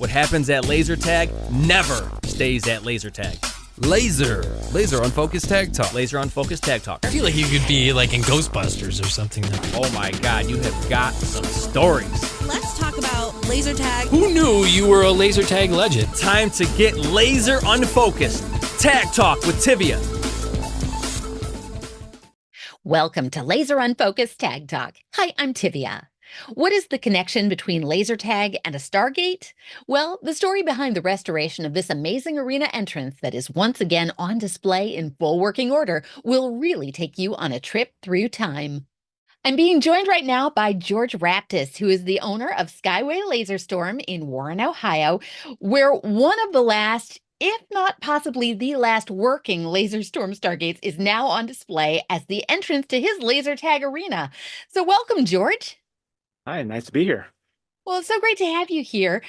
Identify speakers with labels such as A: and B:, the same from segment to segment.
A: What happens at laser tag never stays at laser tag.
B: Laser Unfocused Tag Talk.
A: Laser Unfocused Tag Talk.
C: I feel like you could be like in Ghostbusters or something.
A: Oh my God, you have got some stories.
D: Let's talk about laser tag.
C: Who knew you were a laser tag legend?
A: Time to get laser unfocused. Tag Talk with Tivia.
E: Welcome to Laser Unfocused Tag Talk. Hi, I'm Tivia. What is the connection between laser tag and a Stargate? Well, the story behind the restoration of this amazing arena entrance that is once again on display in full working order will really take you on a trip through time. I'm being joined right now by George Raptis, who is the owner of Skyway Laser Storm in Warren, Ohio, where one of the last, if not possibly the last working Laser Storm Stargates is now on display as the entrance to his laser tag arena. So welcome, George.
F: Hi, nice to be here.
E: Well, it's so great to have you here.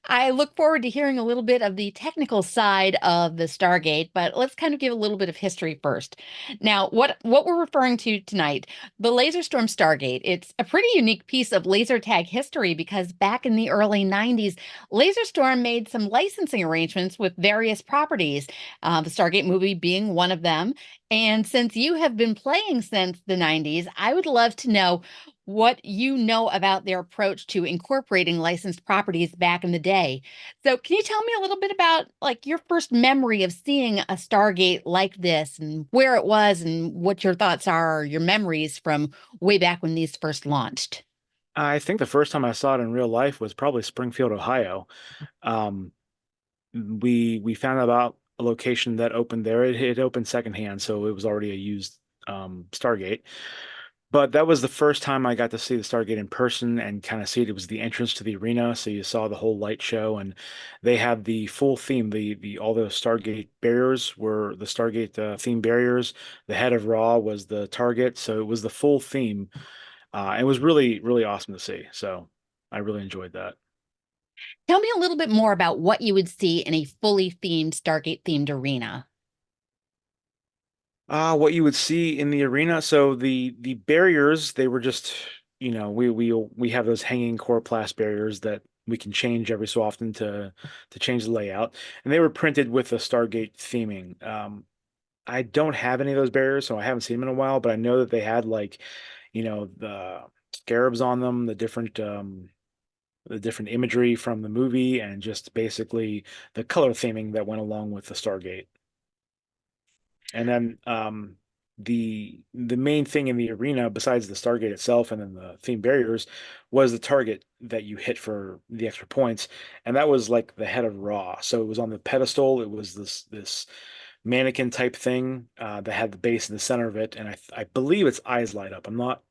E: I look forward to hearing a little bit of the technical side of the Stargate, but let's kind of give a little bit of history first. Now, what we're referring to tonight, the Laser Storm Stargate, it's a pretty unique piece of laser tag history because back in the early 90s, Laser Storm made some licensing arrangements with various properties, the Stargate movie being one of them. And since you have been playing since the 90s, I would love to know what you know about their approach to incorporating licensed properties back in the day. So can you tell me a little bit about like your first memory of seeing a Stargate like this and where it was and what your thoughts are, or your memories from way back when these first launched?
F: I think the first time I saw it in real life was probably Springfield, Ohio. We found out about a location that opened there. It opened secondhand, so it was already a used Stargate. But that was the first time I got to see the Stargate in person and kind of see it. It was the entrance to the arena, so you saw the whole light show, and they had the full theme. The all the Stargate barriers were the Stargate theme barriers. The head of Ra was the target, so it was the full theme. It was really, really awesome to see. So I really enjoyed that.
E: Tell me a little bit more about what you would see in a fully themed Stargate themed arena.
F: What you would see in the arena. So the barriers, they were just, we have those hanging coroplast barriers that we can change every so often to change the layout, and they were printed with the Stargate theming. I don't have any of those barriers, so I haven't seen them in a while, but I know that they had like, the scarabs on them, the different imagery from the movie, and just basically the color theming that went along with the Stargate. And then the main thing in the arena, besides the Stargate itself and then the theme barriers, was the target that you hit for the extra points, and that was like the head of Ra. So it was on the pedestal. It was this mannequin type thing that had the base in the center of it, and I believe its eyes light up. I'm not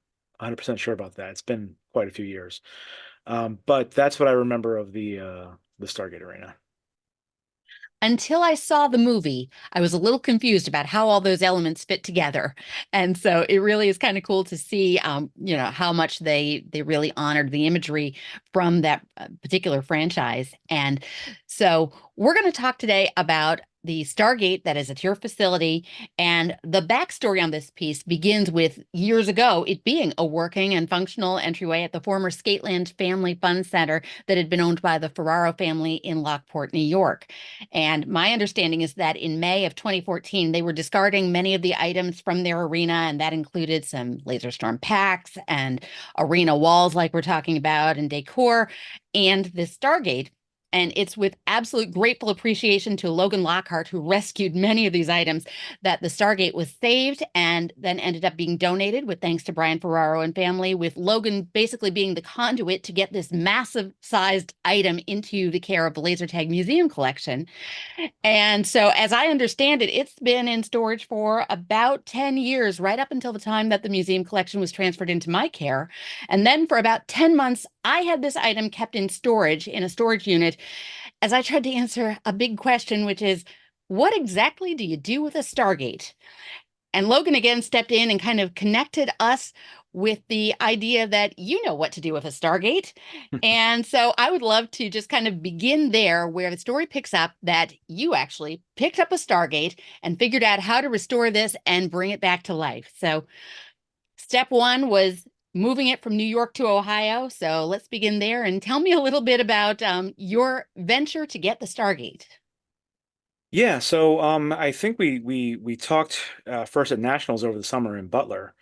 F: 100% sure about that. It's been quite a few years, but that's what I remember of the Stargate arena.
E: Until I saw the movie, I was a little confused about how all those elements fit together. And so it really is kind of cool to see, how much they really honored the imagery from that particular franchise. And so we're going to talk today about the Stargate that is at your facility. And the backstory on this piece begins with years ago, it being a working and functional entryway at the former Skateland Family Fun Center that had been owned by the Ferraro family in Lockport, New York. And my understanding is that in May of 2014, they were discarding many of the items from their arena, and that included some Laser Storm packs and arena walls like we're talking about and decor and this Stargate. And it's with absolute grateful appreciation to Logan Lockhart, who rescued many of these items, that the Stargate was saved and then ended up being donated with thanks to Brian Ferraro and family, with Logan basically being the conduit to get this massive sized item into the care of the Laser Tag Museum collection. And so as I understand it, it's been in storage for about 10 years, right up until the time that the museum collection was transferred into my care. And then for about 10 months, I had this item kept in storage in a storage unit as I tried to answer a big question, which is, what exactly do you do with a Stargate? And Logan again stepped in and kind of connected us with the idea that you know what to do with a Stargate. And so I would love to just kind of begin there where the story picks up, that you actually picked up a Stargate and figured out how to restore this and bring it back to life. So step one was moving it from New York to Ohio. So let's begin there and tell me a little bit about your venture to get the Stargate.
F: Yeah, so I think we talked first at Nationals over the summer in Butler.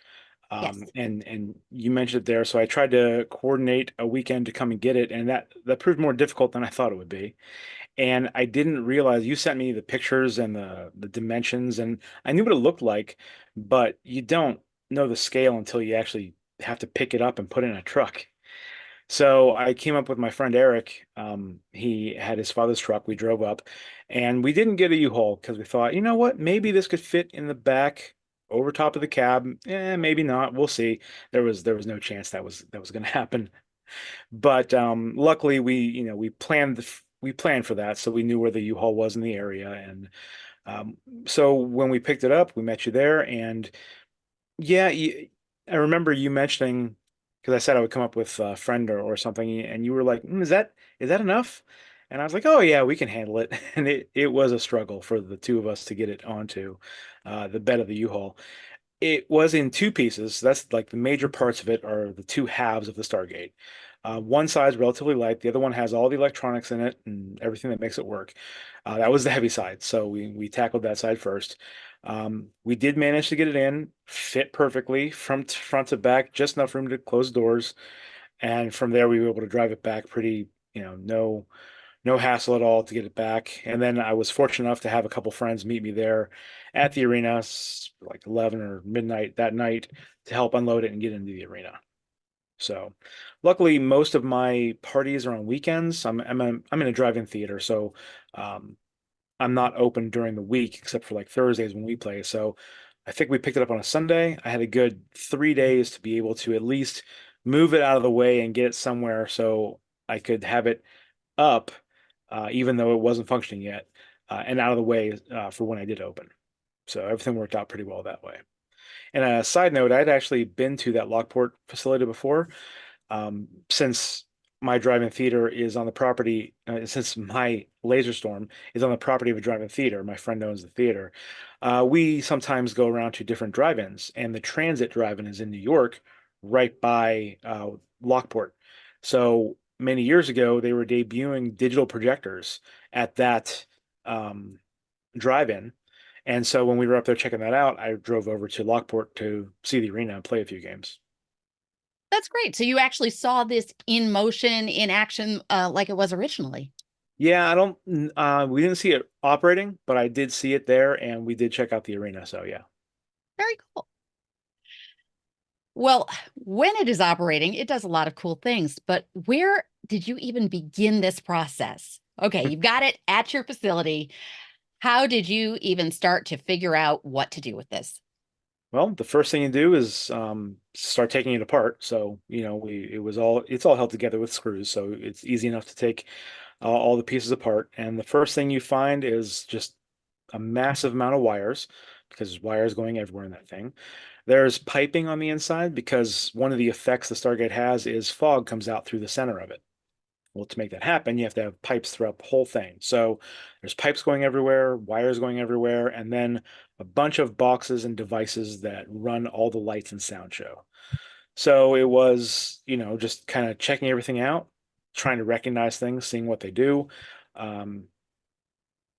E: Yes.
F: And you mentioned it there, so I tried to coordinate a weekend to come and get it, and that proved more difficult than I thought it would be. And I didn't realize you sent me the pictures and the dimensions, and I knew what it looked like, but you don't know the scale until you actually have to pick it up and put it in a truck. So I came up with my friend Eric. He had his father's truck. We drove up, and we didn't get a U-Haul because we thought, you know what, maybe this could fit in the back over top of the cab. Maybe not. We'll see. There was no chance that was going to happen. But luckily, we planned for that, so we knew where the U-Haul was in the area, and so when we picked it up, we met you there, and yeah, I remember you mentioning because I said I would come up with a friend or something, and you were like, is that enough? And I was like, oh yeah, we can handle it. And it was a struggle for the two of us to get it onto the bed of the U-Haul. It was in two pieces. That's like the major parts of it are the two halves of the Stargate. One side's relatively light. The other one has all the electronics in it and everything that makes it work. That was the heavy side, so we tackled that side first. We did manage to get it in, fit perfectly from front to back, just enough room to close doors, and from there we were able to drive it back pretty, no hassle at all to get it back. And then I was fortunate enough to have a couple friends meet me there at the arena, like 11 or midnight that night, to help unload it and get into the arena. So, luckily, most of my parties are on weekends. I'm in a drive-in theater, so um, I'm not open during the week except for like Thursdays when we play. So, I think we picked it up on a Sunday. I had a good 3 days to be able to at least move it out of the way and get it somewhere so I could have it up, even though it wasn't functioning yet, and out of the way for when I did open. So everything worked out pretty well that way. And a side note, I'd actually been to that Lockport facility before, since my drive-in theater is on the property, since my Laser Storm is on the property of a drive-in theater. My friend owns the theater. We sometimes go around to different drive-ins, and the Transit drive-in is in New York, right by Lockport. So many years ago, they were debuting digital projectors at that drive-in. And so when we were up there checking that out, I drove over to Lockport to see the arena and play a few games.
E: That's great. So you actually saw this in motion, in action, like it was originally.
F: Yeah, I don't, we didn't see it operating, but I did see it there and we did check out the arena. So yeah.
E: Very cool. Well, when it is operating, it does a lot of cool things, but where did you even begin this process? Okay, you've got it at your facility. How did you even start to figure out what to do with this?
F: Well, the first thing you do is start taking it apart. So, it's all held together with screws. So it's easy enough to take all the pieces apart. And the first thing you find is just a massive amount of wires because there's wires going everywhere in that thing. There's piping on the inside because one of the effects the Stargate has is fog comes out through the center of it. Well, to make that happen, you have to have pipes throughout the whole thing. So there's pipes going everywhere, wires going everywhere, and then a bunch of boxes and devices that run all the lights and sound show. So it was, just kind of checking everything out, trying to recognize things, seeing what they do. Um,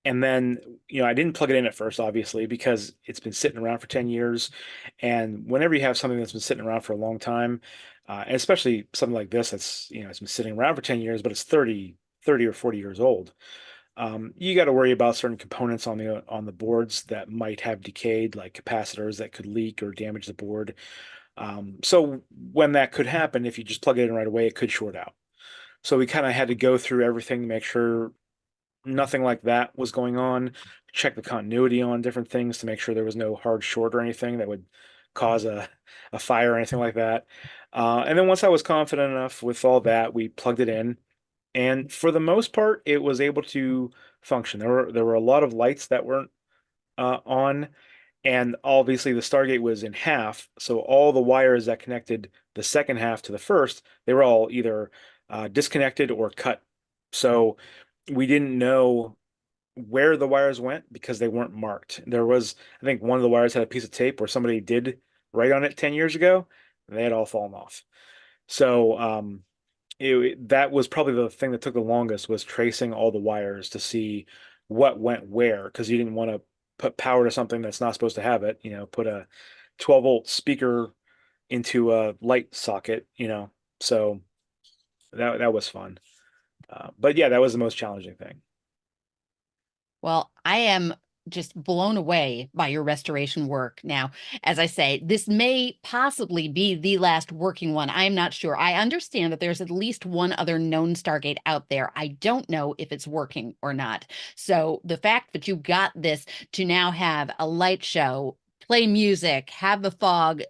F: and then, I didn't plug it in at first, obviously, because it's been sitting around for 10 years. And whenever you have something that's been sitting around for a long time, and especially something like this, it's been sitting around for 10 years, but it's 30 or 40 years old. You got to worry about certain components on the boards that might have decayed, like capacitors that could leak or damage the board. So when that could happen, if you just plug it in right away, it could short out. So we kind of had to go through everything to make sure nothing like that was going on. Check the continuity on different things to make sure there was no hard short or anything that would cause a fire or anything like that. And then once I was confident enough with all that, we plugged it in. And for the most part, it was able to function. There were a lot of lights that weren't on, and obviously the Stargate was in half, so all the wires that connected the second half to the first, they were all either disconnected or cut. So we didn't know where the wires went because they weren't marked. I think one of the wires had a piece of tape where somebody did write on it 10 years ago, They had all fallen off. So that was probably the thing that took the longest, was tracing all the wires to see what went where, because you didn't want to put power to something that's not supposed to have it. Put a 12-volt speaker into a light socket. So that was fun. But yeah, that was the most challenging thing.
E: Well, I am just blown away by your restoration work. Now, as I say, this may possibly be the last working one. I am not sure. I understand that there's at least one other known Stargate out there. I don't know if it's working or not. So the fact that you got this to now have a light show, play music, have the fog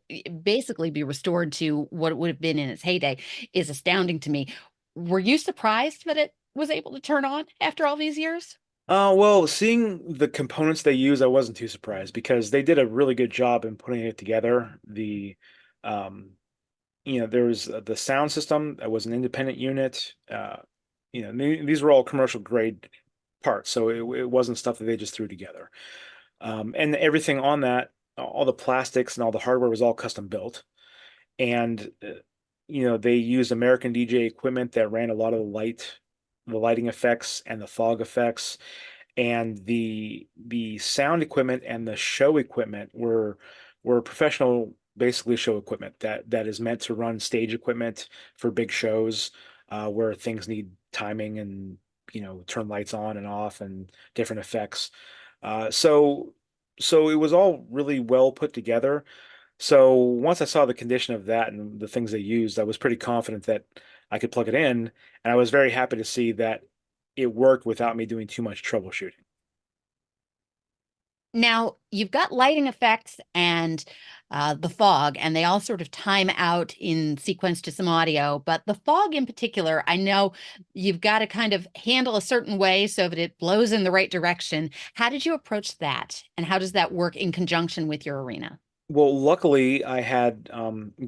E: basically be restored to what it would have been in its heyday is astounding to me. Were you surprised that it was able to turn on after all these years?
F: Well, seeing the components they use, I wasn't too surprised because they did a really good job in putting it together. Um, there was the sound system that was an independent unit. These were all commercial grade parts, so it wasn't stuff that they just threw together. And everything on that, all the plastics and all the hardware was all custom built. And they used American DJ equipment that ran a lot of the lighting effects and the fog effects, and the sound equipment and the show equipment were professional, basically show equipment that is meant to run stage equipment for big shows, where things need timing and turn lights on and off and different effects. So it was all really well put together. So once I saw the condition of that and the things they used, I was pretty confident that I could plug it in, and I was very happy to see that it worked without me doing too much troubleshooting.
E: Now, you've got lighting effects and the fog, and they all sort of time out in sequence to some audio. But the fog in particular, I know you've got to kind of handle a certain way so that it blows in the right direction. How did you approach that? And how does that work in conjunction with your arena?
F: Well, luckily, I had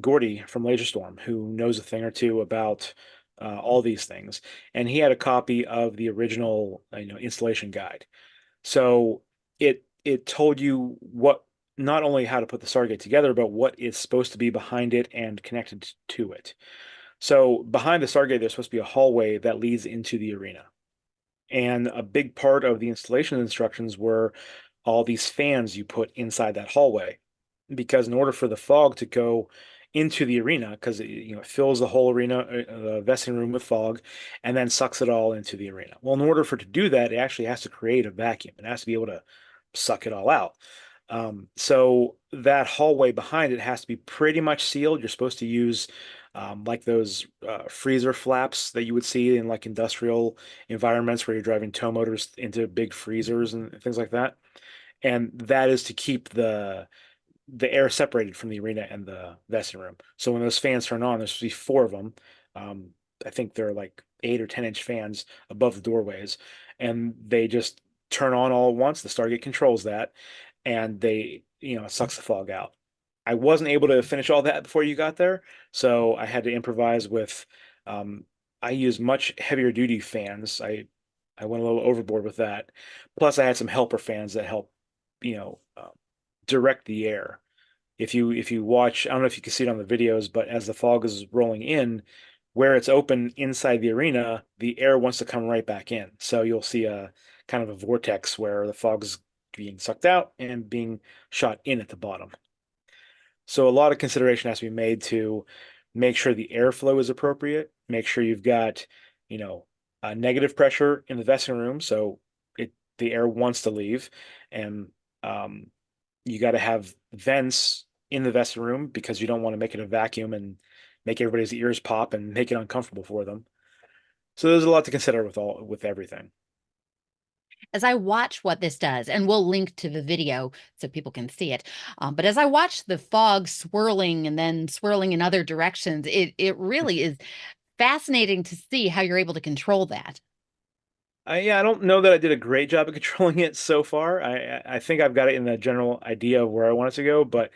F: Gordy from Laser Storm, who knows a thing or two about all these things, and he had a copy of the original, installation guide. So it told you what, not only how to put the Stargate together, but what is supposed to be behind it and connected to it. So behind the Stargate, there's supposed to be a hallway that leads into the arena. And a big part of the installation instructions were all these fans you put inside that hallway, because in order for the fog to go into the arena, because it fills the whole arena, the vesting room with fog, and then sucks it all into the arena. Well, in order for it to do that, it actually has to create a vacuum. It has to be able to suck it all out. So that hallway behind it has to be pretty much sealed. You're supposed to use like those freezer flaps that you would see in like industrial environments where you're driving tow motors into big freezers and things like that. And that is to keep the air separated from the arena and the vesting room. So when those fans turn on, there's supposed to be four of them. I think they're like 8 or 10 inch fans above the doorways, and they just turn on all at once. The Stargate controls that, and it sucks the fog out. I wasn't able to finish all that before you got there, so I had to improvise with. I used much heavier duty fans. I went a little overboard with that. Plus, I had some helper fans that help, you know, uh, direct the air. If you watch, I don't know if you can see it on the videos, but as the fog is rolling in, where it's open inside the arena, the air wants to come right back in. So you'll see a kind of a vortex where the fog is being sucked out and being shot in at the bottom. So a lot of consideration has to be made to make sure the airflow is appropriate, make sure you've got, a negative pressure in the vesting room, so the air wants to leave, and you got to have vents in the vesting room because you don't want to make it a vacuum and make everybody's ears pop and make it uncomfortable for them. So there's a lot to consider with everything.
E: As I watch what this does, and we'll link to the video so people can see it. But as I watch the fog swirling and then swirling in other directions, it really is fascinating to see how you're able to control that.
F: Yeah, I don't know that I did a great job of controlling it so far. I think I've got it in the general idea of where I want it to go, but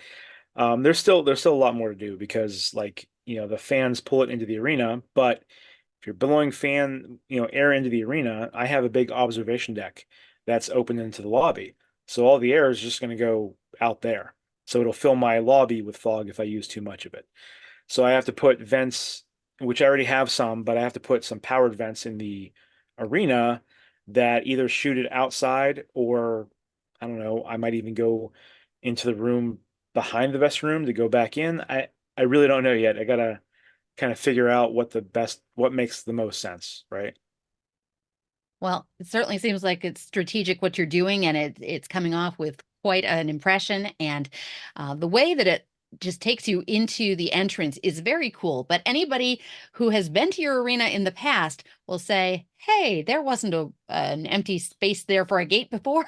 F: there's still a lot more to do because, like, the fans pull it into the arena, but if you're blowing air into the arena, I have a big observation deck that's open into the lobby. So all the air is just going to go out there. So it'll fill my lobby with fog if I use too much of it. So I have to put vents, which I already have some, but I have to put some powered vents in the arena that either shoot it outside or I don't know, I might even go into the room behind the vest room to go back in. I really don't know yet. I gotta kind of figure out what makes the most sense, right?
E: Well, it certainly seems like it's strategic what you're doing, and it's coming off with quite an impression. And the way that it just takes you into the entrance is very cool. But anybody who has been to your arena in the past will say, "Hey, there wasn't an empty space there for a gate before."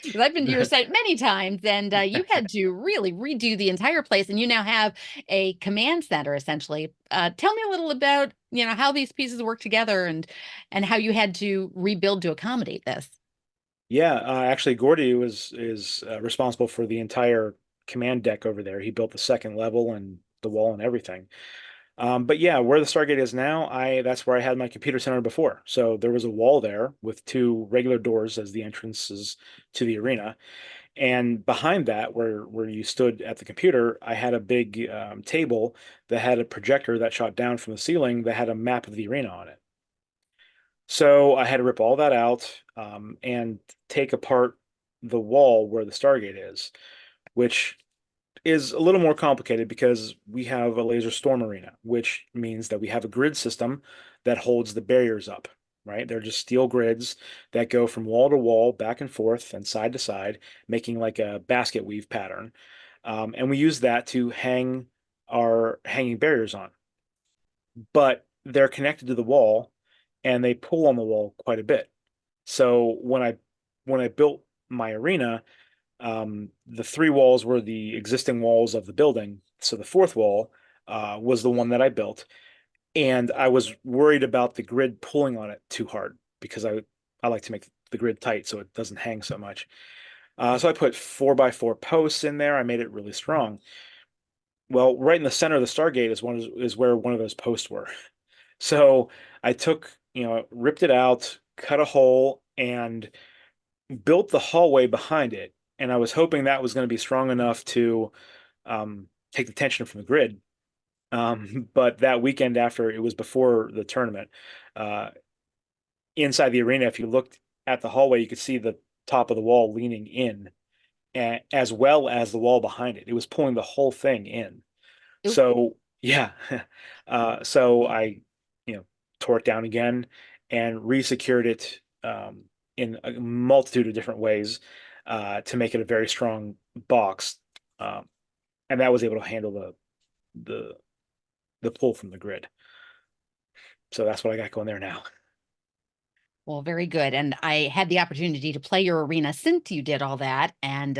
E: Because I've been to your site many times, and you had to really redo the entire place, and you now have a command center essentially. Tell me a little about how these pieces work together and how you had to rebuild to accommodate this.
F: Yeah, actually, Gordy is responsible for the entire command deck over there. He built the second level and the wall and everything. But yeah, where the Stargate is now, I that's where I had my computer center before. So there was a wall there with two regular doors as the entrances to the arena. And behind that, where you stood at the computer, I had a big table that had a projector that shot down from the ceiling that had a map of the arena on it. So I had to rip all that out and take apart the wall where the Stargate is, which is a little more complicated because we have a laser storm arena, which means that we have a grid system that holds the barriers up, right? They're just steel grids that go from wall to wall, back and forth, and side to side, making like a basket weave pattern. And we use that to hang our hanging barriers on. But they're connected to the wall and they pull on the wall quite a bit. So when I built my arena, the three walls were the existing walls of the building. So the fourth wall was the one that I built, and I was worried about the grid pulling on it too hard because I like to make the grid tight so it doesn't hang so much. So I put 4x4 posts in there. I made it really strong. Well, right in the center of the Stargate is where one of those posts were. So I took, ripped it out, cut a hole, and built the hallway behind it. And I was hoping that was going to be strong enough to take the tension from the grid. But that weekend after, it was before the tournament, uh, inside the arena, if you looked at the hallway, you could see the top of the wall leaning in, as well as the wall behind it. It was pulling the whole thing in.
E: Oop.
F: So yeah, so I, you know, tore it down again and resecured it in a multitude of different ways to make it a very strong box, um, and that was able to handle the the pull from the grid. So that's what I got going there now.
E: Well, very good. And I had the opportunity to play your arena since you did all that and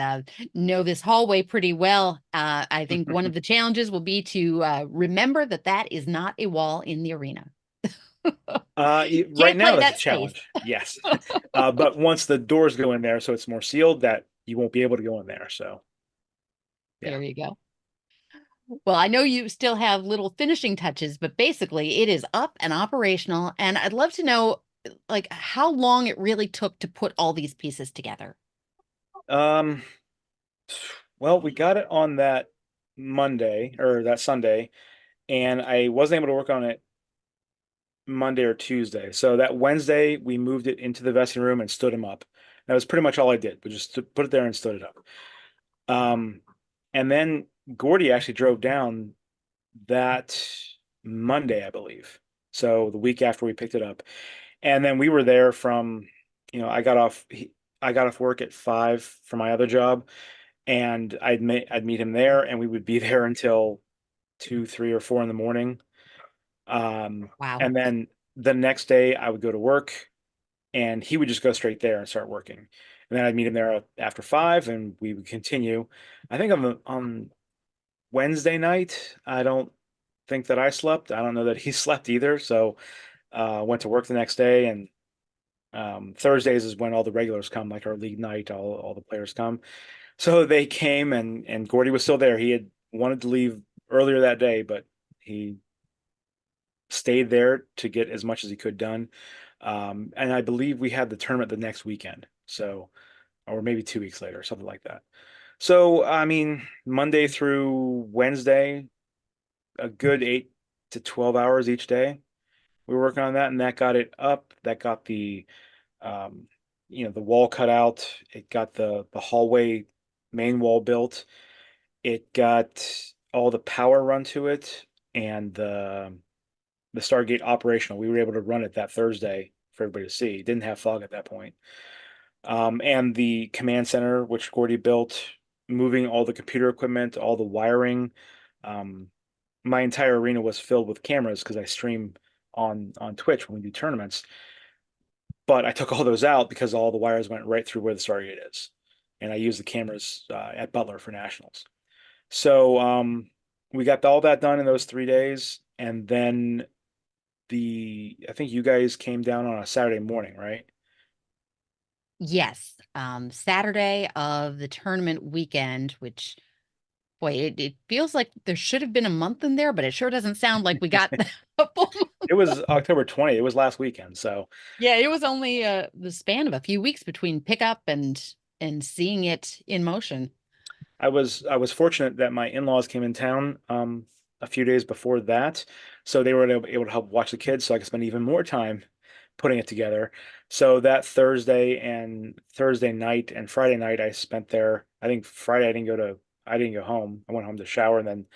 E: know this hallway pretty well. I think one of the challenges will be to remember that that is not a wall in the arena.
F: Right
E: Can't
F: now
E: play
F: that's a
E: that space.
F: challenge. Yes. But once the doors go in there, so it's more sealed, that you won't be able to go in there. So yeah.
E: There you go. Well, I know you still have little finishing touches, but basically it is up and operational. And I'd love to know like how long it really took to put all these pieces together.
F: Um, well, we got it on that Monday or that Sunday, and I wasn't able to work on it Monday or Tuesday. So that Wednesday, we moved it into the vesting room and stood him up. That was pretty much all I did. We just put it there and stood it up. Um, and then Gordy actually drove down that Monday, I believe. So the week after we picked it up, and then we were there from, I got off work at 5 for my other job, and I'd meet him there, and we would be there until 2, 3, or 4 in the morning.
E: Wow.
F: And then the next day I would go to work and he would just go straight there and start working. And then I'd meet him there after 5 and we would continue. I think on Wednesday night, I don't think that I slept. I don't know that he slept either. So went to work the next day, and Thursdays is when all the regulars come, like our league night, all the players come. So they came and Gordy was still there. He had wanted to leave earlier that day, but he stayed there to get as much as he could done. And I believe we had the tournament the next weekend. So, or maybe 2 weeks later, something like that. So, I mean, Monday through Wednesday, a good 8 to 12 hours each day. We were working on that, and that got it up. That got the um, the wall cut out. It got the hallway main wall built. It got all the power run to it, and the Stargate operational. We were able to run it that Thursday for everybody to see. It didn't have fog at that point. And the command center, which Gordy built, moving all the computer equipment, all the wiring. Um, my entire arena was filled with cameras because I stream on Twitch when we do tournaments. But I took all those out because all the wires went right through where the Stargate is, and I used the cameras at Butler for nationals. So we got all that done in those 3 days, and then I think you guys came down on a Saturday morning, right?
E: Yes. Saturday of the tournament weekend, which boy, it feels like there should have been a month in there, but it sure doesn't sound like we got a full month.
F: It was October 20th. It was last weekend. So
E: Yeah, it was only the span of a few weeks between pickup and seeing it in motion.
F: I was fortunate that my in-laws came in town a few days before that, so they were able to help watch the kids, so I could spend even more time putting it together. So that Thursday night and Friday night I spent there. I think Friday I didn't go home. I went home to shower, and then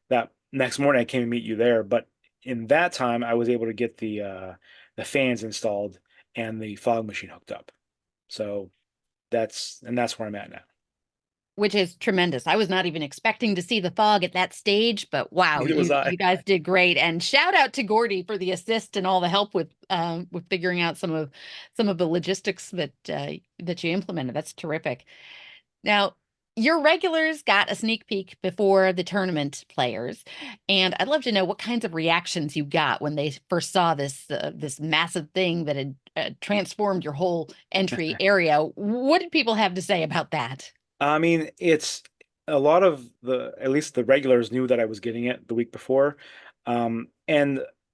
F: that next morning I came to meet you there. But in that time I was able to get the fans installed and the fog machine hooked up. So that's where I'm at now.
E: Which is tremendous. I was not even expecting to see the fog at that stage, but wow,
F: Neither was I.
E: you guys did great. And shout out to Gordy for the assist and all the help with figuring out some of the logistics that you implemented. That's terrific. Now, your regulars got a sneak peek before the tournament players, and I'd love to know what kinds of reactions you got when they first saw this massive thing that had transformed your whole entry area. What did people have to say about that?
F: I mean, it's a lot of at least the regulars knew that I was getting it the week before. And,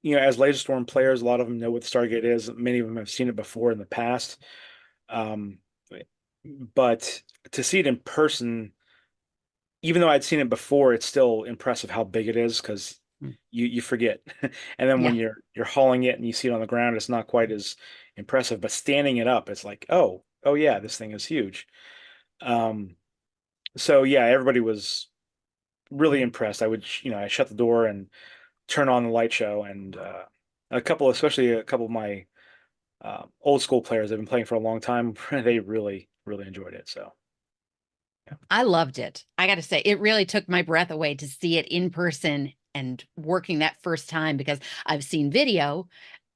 F: as Laser Storm players, a lot of them know what the Stargate is. Many of them have seen it before in the past. Um, but to see it in person, even though I'd seen it before, it's still impressive how big it is because
E: Mm.
F: you forget. And then when
E: Yeah.
F: you're hauling it and you see it on the ground, it's not quite as impressive. But standing it up, it's like, oh yeah, this thing is huge. Um, so yeah, everybody was really impressed. I shut the door and turn on the light show, and especially a couple of my old school players that have been playing for a long time, they really, really enjoyed it. So yeah.
E: I loved it. I got to say, it really took my breath away to see it in person and working that first time because I've seen video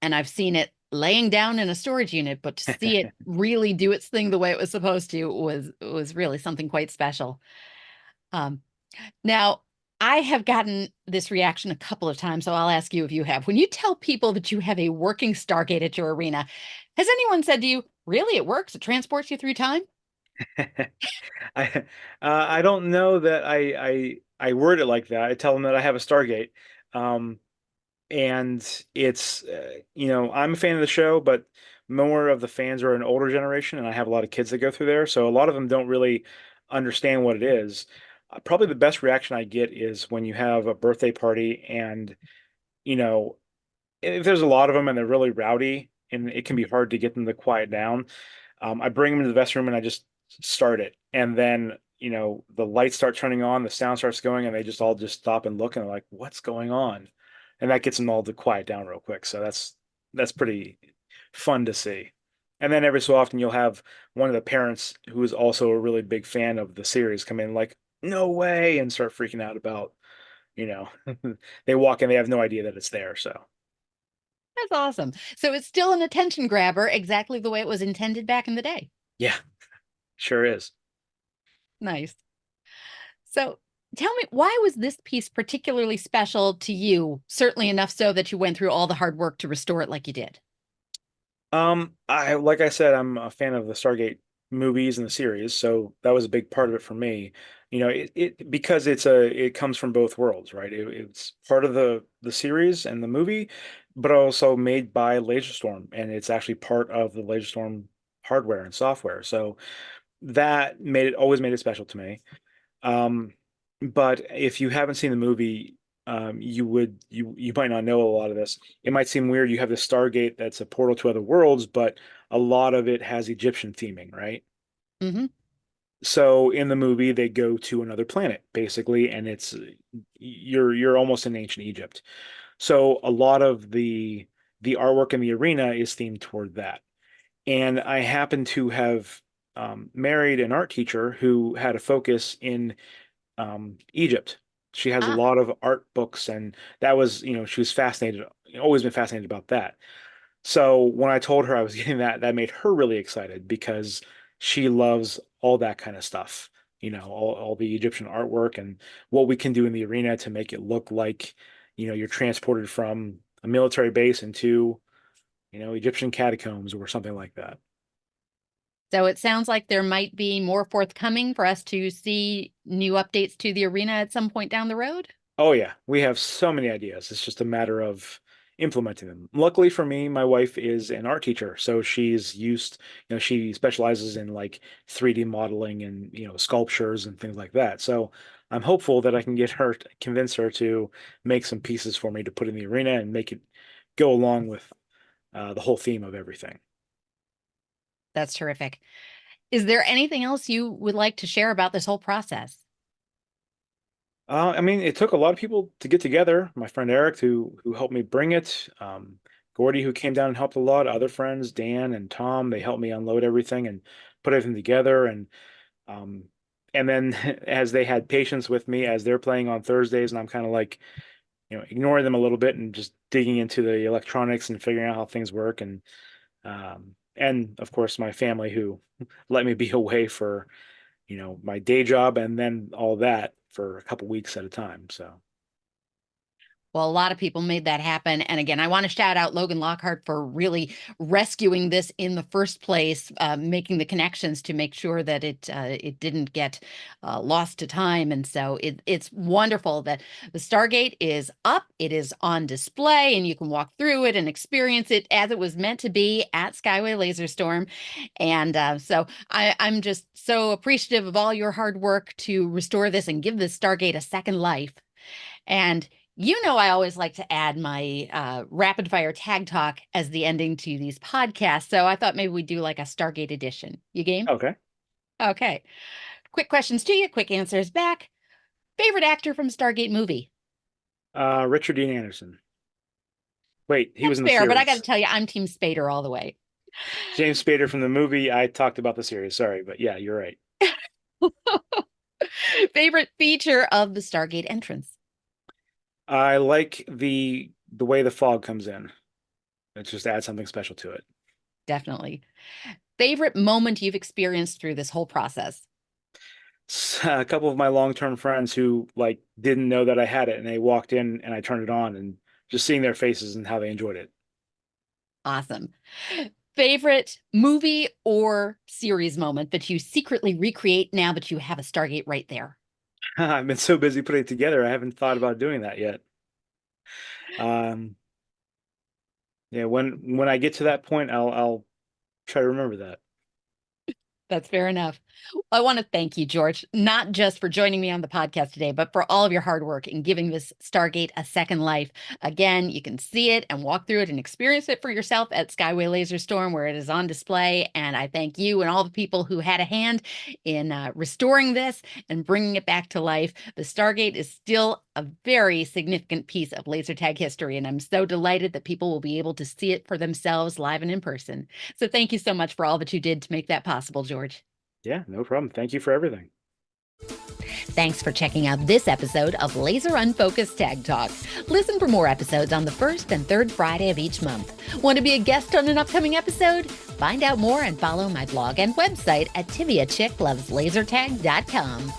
E: and I've seen it laying down in a storage unit, but to see it really do its thing the way it was supposed to was really something quite special. Um, Now, I have gotten this reaction a couple of times, so I'll ask you if you have. When you tell people that you have a working Stargate at your arena, has anyone said to you, really, it works? It transports you through time?
F: I don't know that I word it like that. I tell them that I have a Stargate. Um, and it's I'm a fan of the show, but more of the fans are an older generation, and I have a lot of kids that go through there, so a lot of them don't really understand what it is. Probably the best reaction I get is when you have a birthday party, and you know if there's a lot of them and they're really rowdy, and it can be hard to get them to quiet down. I bring them into the vest room and I just start it, and then the lights start turning on, the sound starts going, and they just stop and look, and they're like, "What's going on?" And that gets them all to quiet down real quick. So that's pretty fun to see. And then every so often you'll have one of the parents who is also a really big fan of the series come in like, "No way," and start freaking out about, you know, they walk in, they have no idea that it's there. So
E: That's awesome. So it's still an attention grabber, exactly the way it was intended back in the day.
F: yeah, sure is.
E: Nice. So tell me, why was this piece particularly special to you? Certainly enough so that you went through all the hard work to restore it like you did.
F: I like I said, I'm a fan of the Stargate movies and the series, so that was a big part of it for me. It because it comes from both worlds, right? It's part of the series and the movie, but also made by Laser Storm, and it's actually part of the Laser Storm hardware and software. So that always made it special to me. Um, but if you haven't seen the movie, you might not know a lot of this. It might seem weird. You have the Stargate that's a portal to other worlds, but a lot of it has Egyptian theming, right?
E: Hmm.
F: So in the movie, they go to another planet basically, and it's you're almost in ancient Egypt. So a lot of the artwork in the arena is themed toward that. And I happen to have married an art teacher who had a focus in Egypt. She has a
E: Ah,
F: lot of art books, and that was, she was fascinated, always been fascinated about that. So when I told her I was getting that, that made her really excited because she loves all that kind of stuff, all the Egyptian artwork and what we can do in the arena to make it look like, you're transported from a military base into, Egyptian catacombs or something like that.
E: so it sounds like there might be more forthcoming for us to see new updates to the arena at some point down the road.
F: Oh yeah, we have so many ideas. It's just a matter of implementing them. Luckily for me, my wife is an art teacher, so she's used, she specializes in like 3D modeling and, sculptures and things like that. So I'm hopeful that I can convince her to make some pieces for me to put in the arena and make it go along with the whole theme of everything.
E: That's terrific. Is there anything else you would like to share about this whole process?
F: I mean, it took a lot of people to get together. My friend Eric, who helped me bring it, Gordy, who came down and helped a lot. Other friends, Dan and Tom, they helped me unload everything and put everything together. Um, and then as they had patience with me as they're playing on Thursdays, and I'm kind of like, ignoring them a little bit and just digging into the electronics and figuring out how things work. And of course, my family who let me be away for my day job and then all that for a couple weeks at a time. So,
E: Well, a lot of people made that happen. And again, I want to shout out Logan Lockhart for really rescuing this in the first place, making the connections to make sure that it didn't get lost to time. And so it's wonderful that the Stargate is up, it is on display, and you can walk through it and experience it as it was meant to be at Skyway Laser Storm. And so I'm just so appreciative of all your hard work to restore this and give this Stargate a second life. And I always like to add my rapid fire tag talk as the ending to these podcasts. So I thought maybe we'd do like a Stargate edition. You game?
F: okay.
E: Okay. Quick questions to you, quick answers back. Favorite actor from Stargate movie?
F: Richard Dean Anderson. Wait, he was
E: That's
F: in the
E: fair, but I got to
F: series.
E: tell you, I'm Team Spader all the way.
F: James Spader from the movie. I talked about the series. Sorry, but yeah, you're right.
E: Favorite feature of the Stargate entrance?
F: I like the way the fog comes in. It just adds something special to it.
E: Definitely. Favorite moment you've experienced through this whole process?
F: A couple of my long-term friends who like didn't know that I had it and they walked in and I turned it on and just seeing their faces and how they enjoyed it.
E: Awesome. Favorite movie or series moment that you secretly recreate now that you have a Stargate right there?
F: I've been so busy putting it together, I haven't thought about doing that yet. Um, yeah, when I get to that point, I'll try to remember that.
E: That's fair enough. I want to thank you, George, not just for joining me on the podcast today, but for all of your hard work in giving this Stargate a second life. Again, you can see it and walk through it and experience it for yourself at Skyway Laser Storm, where it is on display. And I thank you and all the people who had a hand in restoring this and bringing it back to life. The Stargate is still a very significant piece of laser tag history, and I'm so delighted that people will be able to see it for themselves live and in person. So thank you so much for all that you did to make that possible, George.
F: Yeah, no problem. Thank you for everything.
E: Thanks for checking out this episode of Laser Unfocused Tag Talk. Listen for more episodes on the first and third Friday of each month. Want to be a guest on an upcoming episode? Find out more and follow my blog and website at TiviaChickLovesLaserTag.com.